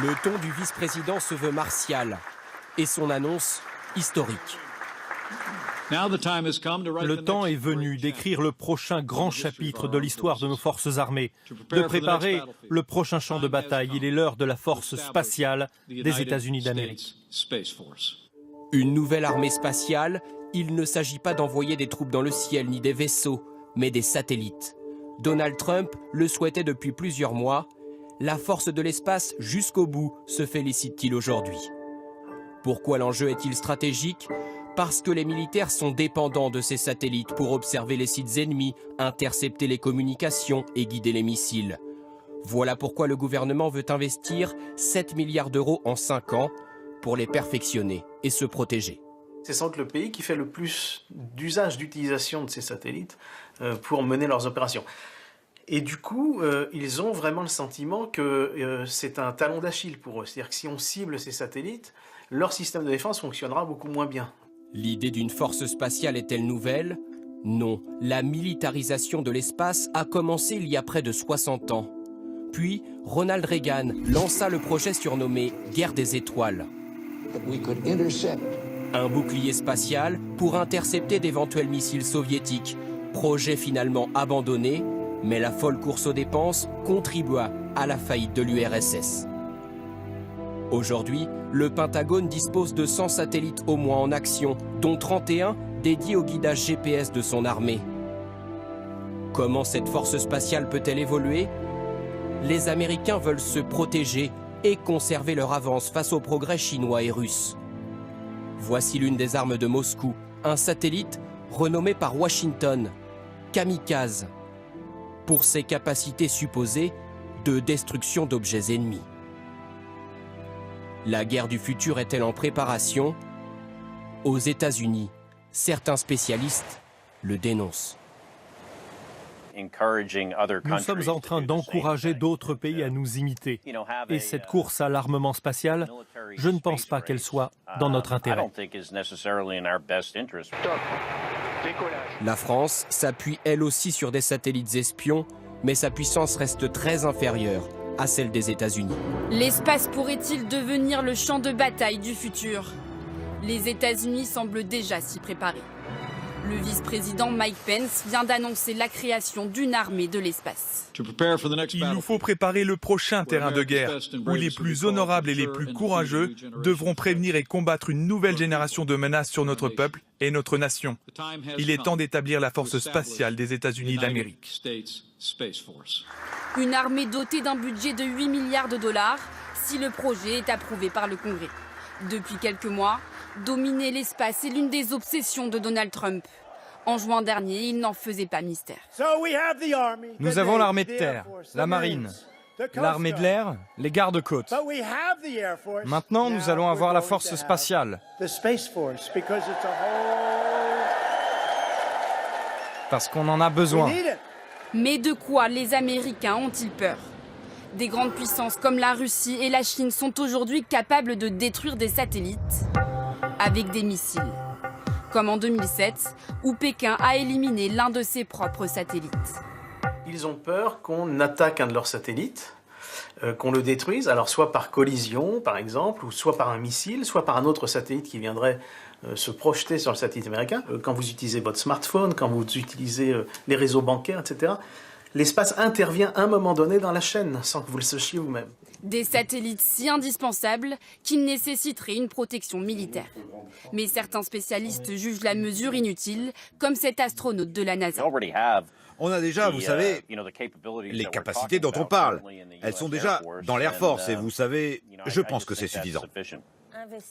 Le ton du vice-président se veut martial et son annonce historique. Le temps est venu d'écrire le prochain grand chapitre de l'histoire de nos forces armées, de préparer le prochain champ de bataille. Il est l'heure de la force spatiale des États-Unis d'Amérique. Une nouvelle armée spatiale, il ne s'agit pas d'envoyer des troupes dans le ciel ni des vaisseaux, mais des satellites. Donald Trump le souhaitait depuis plusieurs mois. La force de l'espace jusqu'au bout, se félicite-t-il aujourd'hui. Pourquoi l'enjeu est-il stratégique ? Parce que les militaires sont dépendants de ces satellites pour observer les sites ennemis, intercepter les communications et guider les missiles. Voilà pourquoi le gouvernement veut investir 7 milliards d'euros en 5 ans pour les perfectionner et se protéger. C'est sans doute le pays qui fait le plus d'utilisation de ces satellites pour mener leurs opérations. Et du coup, ils ont vraiment le sentiment que c'est un talon d'Achille pour eux. C'est-à-dire que si on cible ces satellites, leur système de défense fonctionnera beaucoup moins bien. L'idée d'une force spatiale est-elle nouvelle ? Non, la militarisation de l'espace a commencé il y a près de 60 ans. Puis, Ronald Reagan lança le projet surnommé « Guerre des étoiles ». Un bouclier spatial pour intercepter d'éventuels missiles soviétiques. Projet finalement abandonné, mais la folle course aux dépenses contribua à la faillite de l'URSS. Aujourd'hui, le Pentagone dispose de 100 satellites au moins en action, dont 31 dédiés au guidage GPS de son armée. Comment cette force spatiale peut-elle évoluer ? Les Américains veulent se protéger et conserver leur avance face aux progrès chinois et russes. Voici l'une des armes de Moscou, un satellite renommé par Washington, Kamikaze, pour ses capacités supposées de destruction d'objets ennemis. La guerre du futur est-elle en préparation ? Aux États-Unis, certains spécialistes le dénoncent. Nous sommes en train d'encourager d'autres pays à nous imiter. Et cette course à l'armement spatial, je ne pense pas qu'elle soit dans notre intérêt. La France s'appuie elle aussi sur des satellites espions, mais sa puissance reste très inférieure à celle des États-Unis. L'espace pourrait-il devenir le champ de bataille du futur ? Les États-Unis semblent déjà s'y préparer. Le vice-président Mike Pence vient d'annoncer la création d'une armée de l'espace. Il nous faut préparer le prochain terrain de guerre, où les plus honorables et les plus courageux devront prévenir et combattre une nouvelle génération de menaces sur notre peuple et notre nation. Il est temps d'établir la force spatiale des États-Unis d'Amérique. Une armée dotée d'un budget de 8 milliards de dollars, si le projet est approuvé par le Congrès. Depuis quelques mois, dominer l'espace est l'une des obsessions de Donald Trump. En juin dernier, il n'en faisait pas mystère. Nous avons l'armée de terre, la marine, l'armée de l'air, les gardes-côtes. Maintenant, nous allons avoir la force spatiale. Parce qu'on en a besoin. Mais de quoi les Américains ont-ils peur ? Des grandes puissances comme la Russie et la Chine sont aujourd'hui capables de détruire des satellites avec des missiles. Comme en 2007, où Pékin a éliminé l'un de ses propres satellites. Ils ont peur qu'on attaque un de leurs satellites, qu'on le détruise, alors soit par collision par exemple, ou soit par un missile, soit par un autre satellite qui viendrait se projeter sur le satellite américain. Quand vous utilisez votre smartphone, quand vous utilisez les réseaux bancaires, etc., l'espace intervient à un moment donné dans la chaîne, sans que vous le sachiez vous-même. Des satellites si indispensables qu'ils nécessiteraient une protection militaire. Mais certains spécialistes jugent la mesure inutile, comme cet astronaute de la NASA. On a déjà, vous savez, les capacités dont on parle. Elles sont déjà dans l'Air Force et vous savez, je pense que c'est suffisant.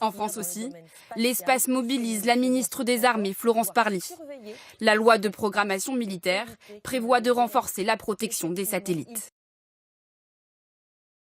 En France aussi, l'espace mobilise la ministre des Armées, Florence Parly. La loi de programmation militaire prévoit de renforcer la protection des satellites.